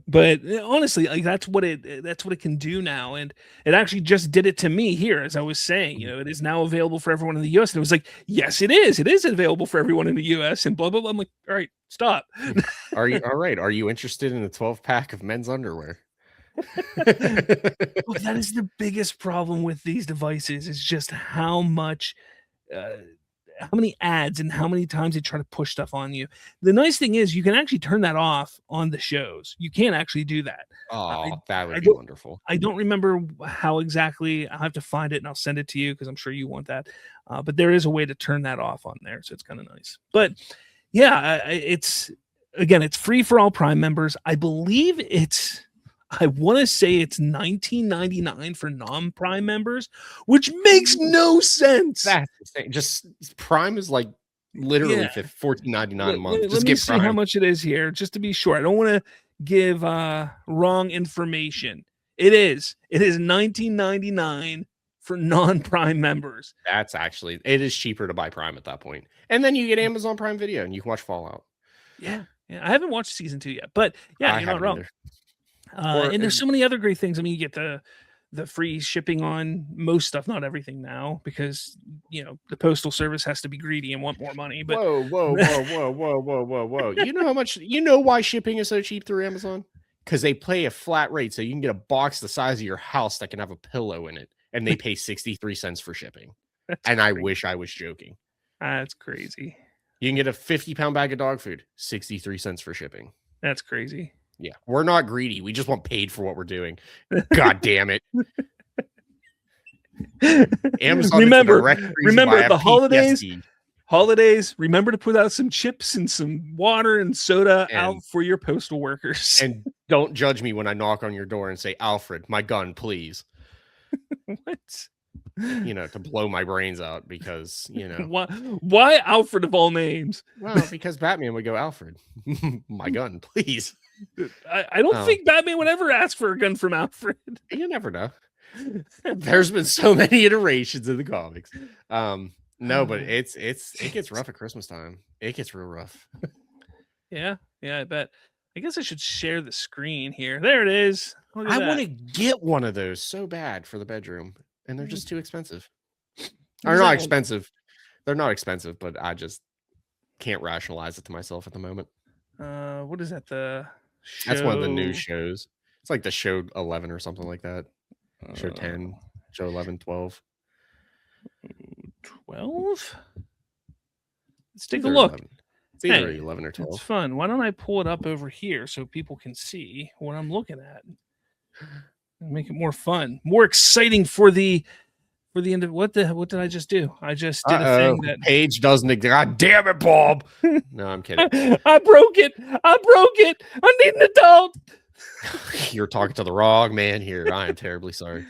But honestly, that's what it can do now, and it actually just did it to me here, as I was saying. It is now available for everyone in the U.S. And it was like, yes, it is. It is available for everyone in the U.S. and blah blah blah. I'm like, all right, stop. Are you all right? Are you interested in a 12-pack of men's underwear? Look, that is the biggest problem with these devices. Is just how much ads and how many times they try to push stuff on you. The nice thing is you can actually turn that off on the shows. You can't actually do that. Oh, that would I be don't wonderful. I don't remember how exactly. I'll have to find it and I'll send it to you because I'm sure you want that. But there is a way to turn that off on there, so it's kind of nice. But yeah, it's free for all Prime members. I believe I want to say it's $19.99 for non-Prime members, which makes no sense. That's insane. Just Prime is like literally $14.99 a month. Let me see how much it is here, just to be sure. I don't want to give wrong information. It is $19.99 for non-Prime members. It is cheaper to buy Prime at that point. And then you get Amazon Prime Video and you can watch Fallout. Yeah. I haven't watched season 2 yet, but yeah, you're not wrong. And there's so many other great things. I mean, you get the free shipping on most stuff, not everything now, because the postal service has to be greedy and want more money. But whoa. You know why shipping is so cheap through Amazon? Because they pay a flat rate, so you can get a box the size of your house that can have a pillow in it, and they pay 63 cents for shipping. And I wish I was joking. That's crazy. You can get a 50-pound bag of dog food, 63 cents for shipping. That's crazy. Yeah, we're not greedy. We just want paid for what we're doing. God damn it. Amazon remember the holidays. Remember to put out some chips and some water and soda out for your postal workers. And don't judge me when I knock on your door and say, Alfred, my gun, please. What? To blow my brains out because, Why Alfred of all names? Well, because Batman would go, Alfred, my gun, please. I don't think Batman would ever ask for a gun from Alfred. You never know. There's been so many iterations of the comics. No, but it gets rough at Christmas time. It gets real rough. Yeah, I bet. I guess I should share the screen here. There it is. I want to get one of those so bad for the bedroom, and they're just too expensive. They're not expensive. They're not expensive, but I just can't rationalize it to myself at the moment. What is that? That's one of the new shows. It's like the show 11 or something like that. Show 10, show 11, 12. 12? Let's take a look. 11. It's either 11 or 12. It's fun. Why don't I pull it up over here so people can see what I'm looking at? Make it more fun, more exciting for the end of what did I just do? I just did a thing that Page doesn't. God damn it, Bob! No, I'm kidding. I broke it. I need an adult. You're talking to the wrong man here. I am terribly sorry.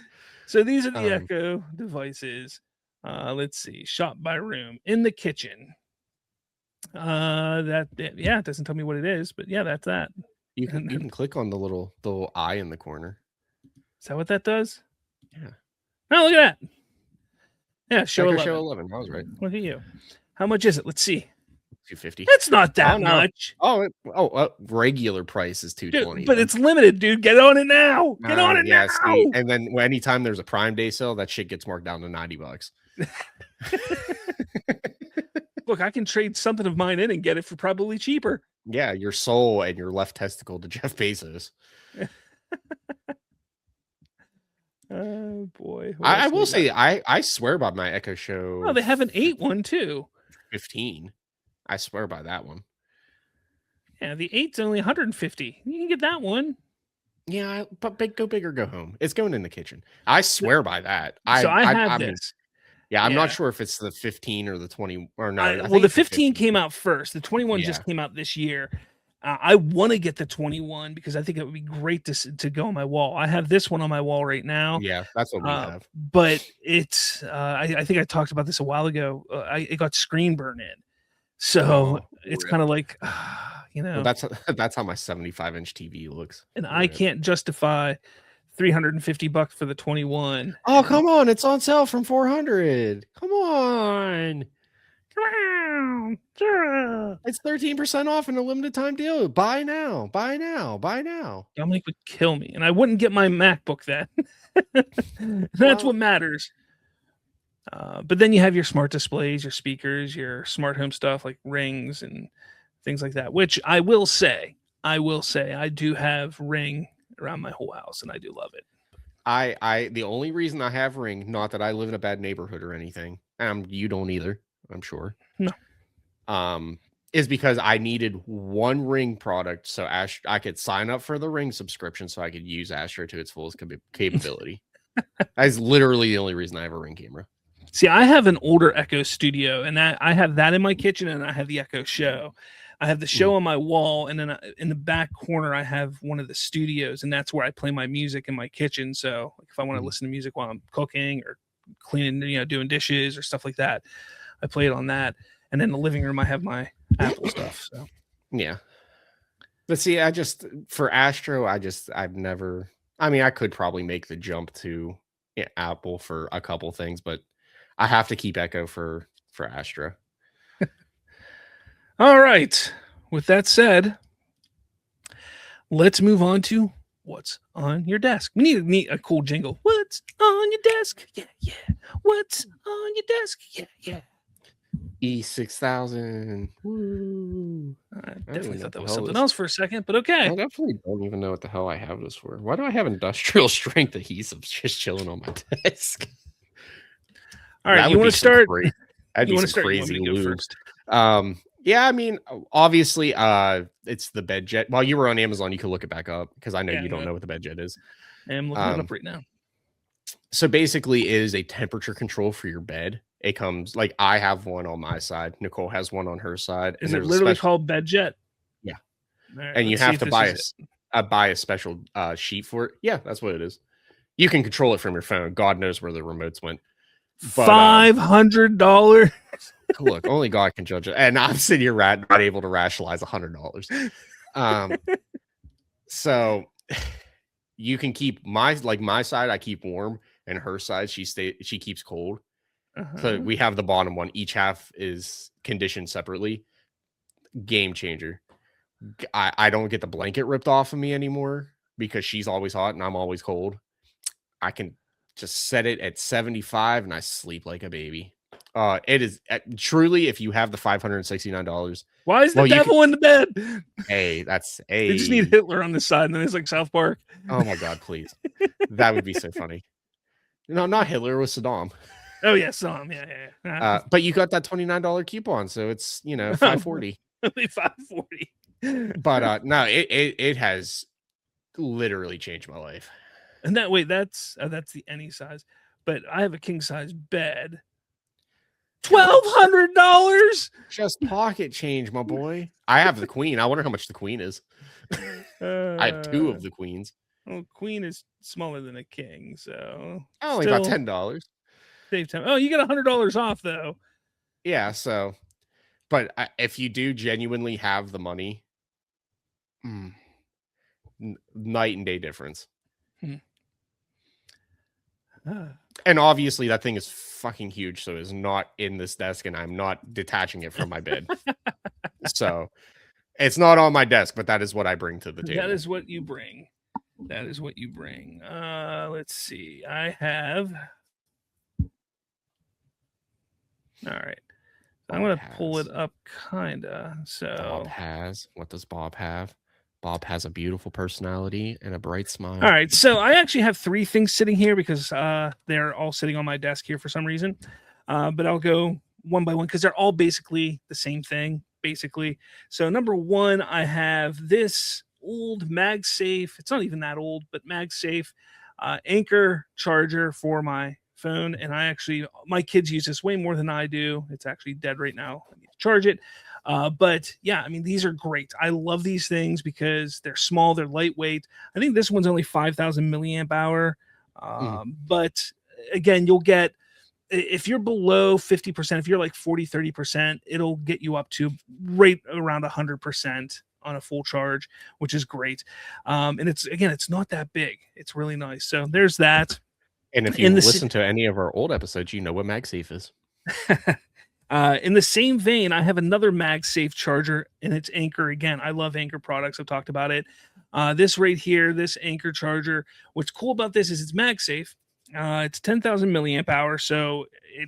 So these are the Echo devices. Let's see. Shop by room in the kitchen. It doesn't tell me what it is, but yeah, that's that. You can click on the little eye in the corner. Is that what that does? Yeah. Oh, look at that. Yeah, show 11. I was right. Look at you. How much is it? Let's see. $250. It's not that much. Regular price is $220. But it's limited, dude. Get on it now. Get on it now. See, and then anytime there's a Prime Day sale, that shit gets marked down to $90. Look, I can trade something of mine in and get it for probably cheaper. Yeah, your soul and your left testicle to Jeff Bezos. Oh boy. I will say I swear by my Echo Show. Oh, they have an 8 one too. 15. I swear by that one. Yeah, the 8's only 150. You can get that one. Yeah, but go big or go home. It's going in the kitchen. I swear by that. I have this. Yeah, I'm not sure if it's the 15 or the 20 or not. Well, the 15 came out first. The 21 just came out this year. I want to get the 21 because I think it would be great to go on my wall. I have this one on my wall right now. Yeah, that's what we have. But it's I think I talked about this a while ago. It got screen burn in, so it's kind of like Well, that's how my 75-inch TV looks. And I can't justify $350 for the 21. Oh, come on. It's on sale from $400. Come on. It's 13% off in a limited time deal. Buy now. Dominic would kill me, and I wouldn't get my MacBook then. That's what matters. But then you have your smart displays, your speakers, your smart home stuff like rings and things like that, which I will say I do have Ring around my whole house, and I do love it. I the only reason I have Ring, not that I live in a bad neighborhood or anything, you don't either. I'm sure. No. Is because I needed one Ring product so I could sign up for the Ring subscription so I could use Astro to its fullest capability. That's literally the only reason I have a Ring camera. See, I have an older Echo Studio, and I have that in my kitchen, and I have the Echo Show. I have the Show on my wall, and then in the back corner, I have one of the studios, and that's where I play my music in my kitchen. So if I want to listen to music while I'm cooking or cleaning, doing dishes or stuff like that, I play it on that. And then in the living room, I have my Apple stuff. So yeah. But see, for Astro, I've never, I mean, I could probably make the jump to Apple for a couple things, but I have to keep Echo for Astro. All right. With that said, let's move on to what's on your desk. We need a cool jingle. What's on your desk? Yeah, yeah. What's on your desk? Yeah, yeah. E6000. Woo. I definitely thought that was something else for a second, but okay. I definitely don't even know what the hell I have this for. Why do I have industrial strength adhesives just chilling on my desk? All right, you want to start? That'd be some crazy lube. Yeah, I mean, obviously, it's the bed jet. While you were on Amazon, you could look it back up because I know you don't know what the bed jet is. I'm looking it up right now. So basically, it is a temperature control for your bed. It comes like I have one on my side. Nicole has one on her side. Is it literally called bed jet? Yeah, right, and you have to buy a special sheet for it. Yeah, that's what it is. You can control it from your phone. God knows where the remotes went. $500. Look, only God can judge it. And I'm sitting here not able to rationalize $100. So you can keep my side, I keep warm, and her side, she keeps cold. So we have the bottom one. Each half is conditioned separately. Game changer. I don't get the blanket ripped off of me anymore because she's always hot and I'm always cold. I can just set it at 75 and I sleep like a baby. It is truly, if you have the $569. Why is the devil in the bed? Hey, they just need Hitler on the side, and then it's like South Park. Oh my God, please. That would be so funny. No, not Hitler, it was Saddam. Oh yeah, Saddam. Yeah. But you got that $29 coupon, so it's $540. Only $540. But no, it has literally changed my life. And that's the any size, but I have a king size bed. $1,200. Just pocket change, my boy. I have the queen. I wonder how much the queen is. I have two of the queens. Well, queen is smaller than a king, so only about $10. Save time. Oh, you get $100 off though. Yeah. So, but if you do genuinely have the money, night and day difference. And obviously that thing is fucking huge, so it's not in this desk, and I'm not detaching it from my bed. So it's not on my desk, but that is what I bring to the table. That is what you bring. Let's see. I have. All right. I'm going to pull it up, kinda. So what does Bob have? Bob has a beautiful personality and a bright smile. All right. So I actually have three things sitting here because they're all sitting on my desk here for some reason. But I'll go one by one because they're all basically the same thing, basically. So number one, I have this old MagSafe. It's not even that old, but MagSafe Anchor charger for my phone. And my kids use this way more than I do. It's actually dead right now. I need to charge it. But yeah, I mean, these are great. I love these things because they're small, they're lightweight. I think this one's only 5,000 milliamp hour. But again, you'll get, if you're below 50%, if you're like 40, 30%, it'll get you up to right around 100% on a full charge, which is great. And it's not that big. It's really nice. So there's that. And if you listen to any of our old episodes, you know what MagSafe is. In the same vein, I have another MagSafe charger, and it's Anchor. Again, I love Anchor products. I've talked about it. This right here, this Anchor charger. What's cool about this is it's MagSafe. It's 10,000 milliamp hour, so it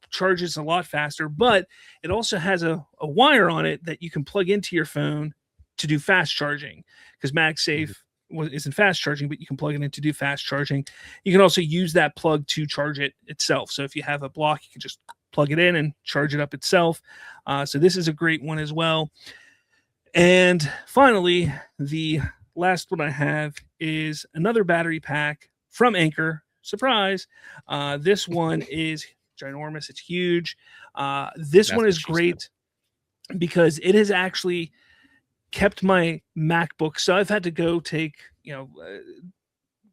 charges a lot faster. But it also has a wire on it that you can plug into your phone to do fast charging, because MagSafe isn't fast charging, but you can plug it in to do fast charging. You can also use that plug to charge it itself. So if you have a block, you can just plug it in and charge it up itself. So this is a great one as well. And finally, the last one I have is another battery pack from Anker. Surprise. This one is ginormous. It's huge. This one is great because it has actually kept my MacBook. So I've had to go take,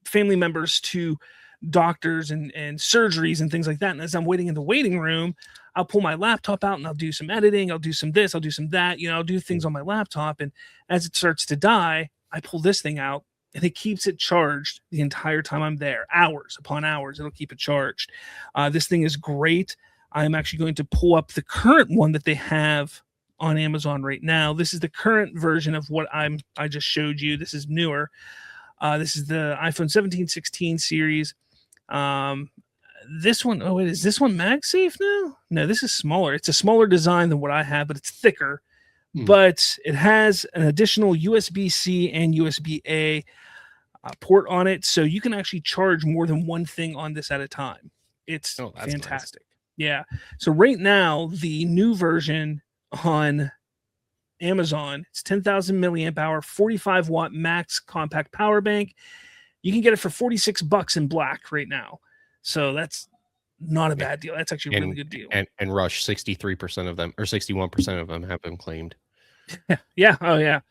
family members to doctors and surgeries and things like that. And as I'm waiting in the waiting room, I'll pull my laptop out and I'll do some editing. I'll do some this, I'll do some that, I'll do things on my laptop. And as it starts to die, I pull this thing out and it keeps it charged the entire time I'm there. Hours upon hours, it'll keep it charged. This thing is great. I'm actually going to pull up the current one that they have on Amazon right now. This is the current version of what I just showed you. This is newer. This is the iPhone 17, 16 series. This one, is this one MagSafe now? No, this is smaller. It's a smaller design than what I have, but it's thicker. But it has an additional USB-C and USB-A port on it, so you can actually charge more than one thing on this at a time. It's fantastic. Nice. Yeah. So right now, the new version on Amazon, it's 10,000 milliamp hour, 45 watt max compact power bank. You can get it for $46 in black right now. So that's not a bad deal. That's actually a really good deal. And Rush, 63% of them or 61% of them have been claimed. Yeah. Oh yeah.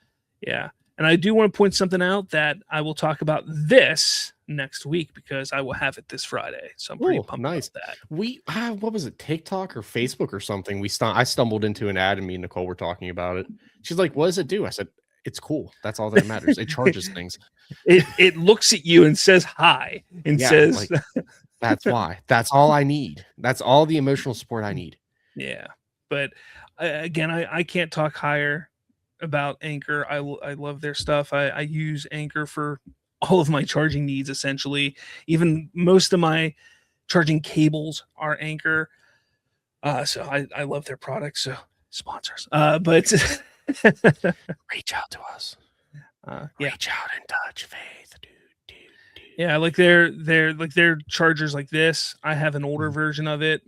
Yeah. And I do want to point something out that I will talk about this next week because I will have it this Friday. So I'm pretty pumped about that. We what was it, TikTok or Facebook or something? I stumbled into an ad and me and Nicole were talking about it. She's like, "What does it do?" I said, "It's cool. That's all that matters. It charges things." It looks at you and says hi and says, "That's why. That's all I need. That's all the emotional support I need." Yeah, but again, I can't talk higher about Anker. I love their stuff. I use Anker for all of my charging needs, essentially. Even most of my charging cables are Anker. So I love their products. So sponsors. But reach out to us. Reach out and touch faith. Yeah, like their chargers like this. I have an older version of it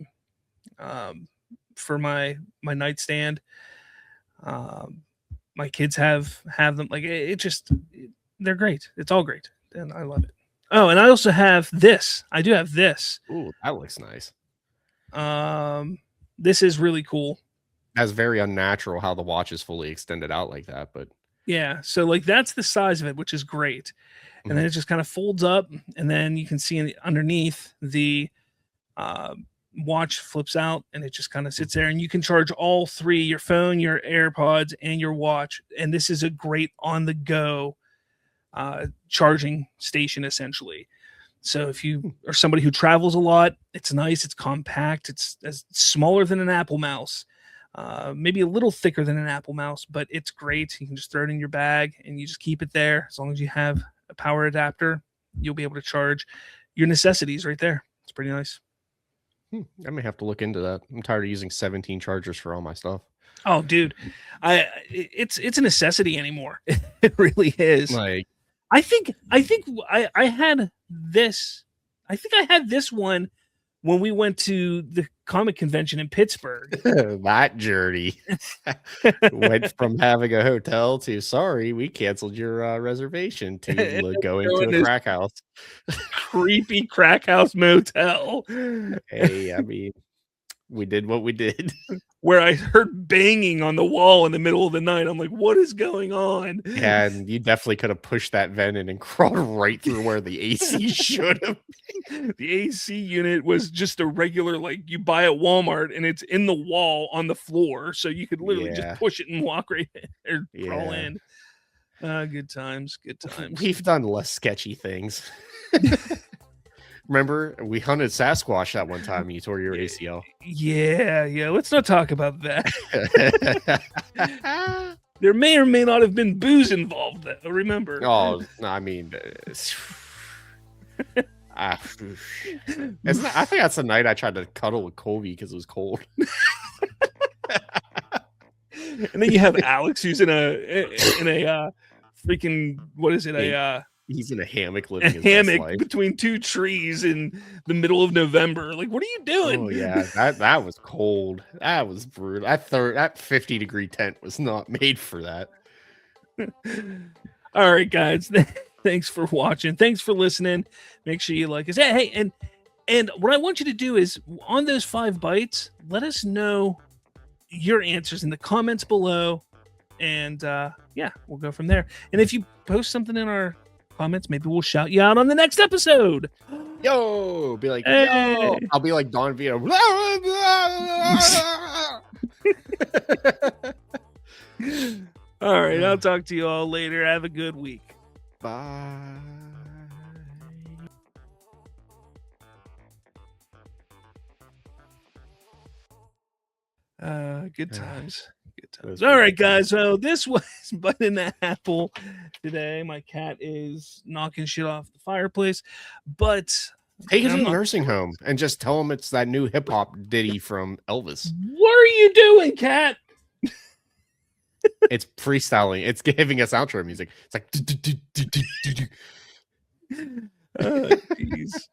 for my nightstand. My kids have them. Like they're great. It's all great, and I love it. Oh, and I also have this. I do have this. Ooh, that looks nice. This is really cool. That's very unnatural how the watch is fully extended out like that, but yeah. So like that's the size of it, which is great. And then it just kind of folds up, and then you can see underneath the watch flips out, and it just kind of sits there, and you can charge all three: your phone, your AirPods, and your watch. And this is a great on-the-go charging station, essentially. So if you are somebody who travels a lot, it's nice. It's compact. It's smaller than an Apple Mouse, maybe a little thicker than an Apple Mouse, but it's great. You can just throw it in your bag, and you just keep it there. As long as you have a power adapter, you'll be able to charge your necessities right there. It's pretty nice. I may have to look into that. I'm tired of using 17 chargers for all my stuff. Oh, dude, it's a necessity anymore. It really is. Like, I think I had this. I think I had this one when we went to the comic convention in Pittsburgh. That journey went from having a hotel to sorry, we canceled your reservation to go into a crack house. Creepy crack house motel. Hey, I mean, we did what we did. Where I heard banging on the wall in the middle of the night. I'm like, what is going on? And you definitely could have pushed that vent in and crawled right through where the AC should have been. The AC unit was just a regular, like you buy at Walmart, and it's in the wall on the floor. So you could literally just push it and walk right in or crawl in. Good times. Good times. We've done less sketchy things. Remember, we hunted Sasquatch that one time and you tore your ACL. Yeah. Let's not talk about that. There may or may not have been booze involved, though, remember. Oh, no, I mean, I think that's the night I tried to cuddle with Colby because it was cold. And then you have Alex who's in a freaking, what is it? He's in a hammock living a his best hammock life. between two trees in the middle of November. Like, what are you doing? Oh yeah, that was cold. That was brutal. That 50-degree tent was not made for that. All right, guys. Thanks for watching. Thanks for listening. Make sure you like us. Hey, and what I want you to do is on those 5 bites, let us know your answers in the comments below. And yeah, we'll go from there. And if you post something in our comments, maybe we'll shout you out on the next episode. Yo, be like, Hey. yo. I'll be like Don Vito. All right, I'll talk to you all later. Have a good week. Bye. Good times. Good times. Those All were right, good guys. So this was Bite in the Apple today. My cat is knocking shit off the fireplace, but take it to the nursing home and just tell them it's that new hip hop ditty from Elvis. What are you doing, cat? It's freestyling. It's giving us outro music. It's like Jeez.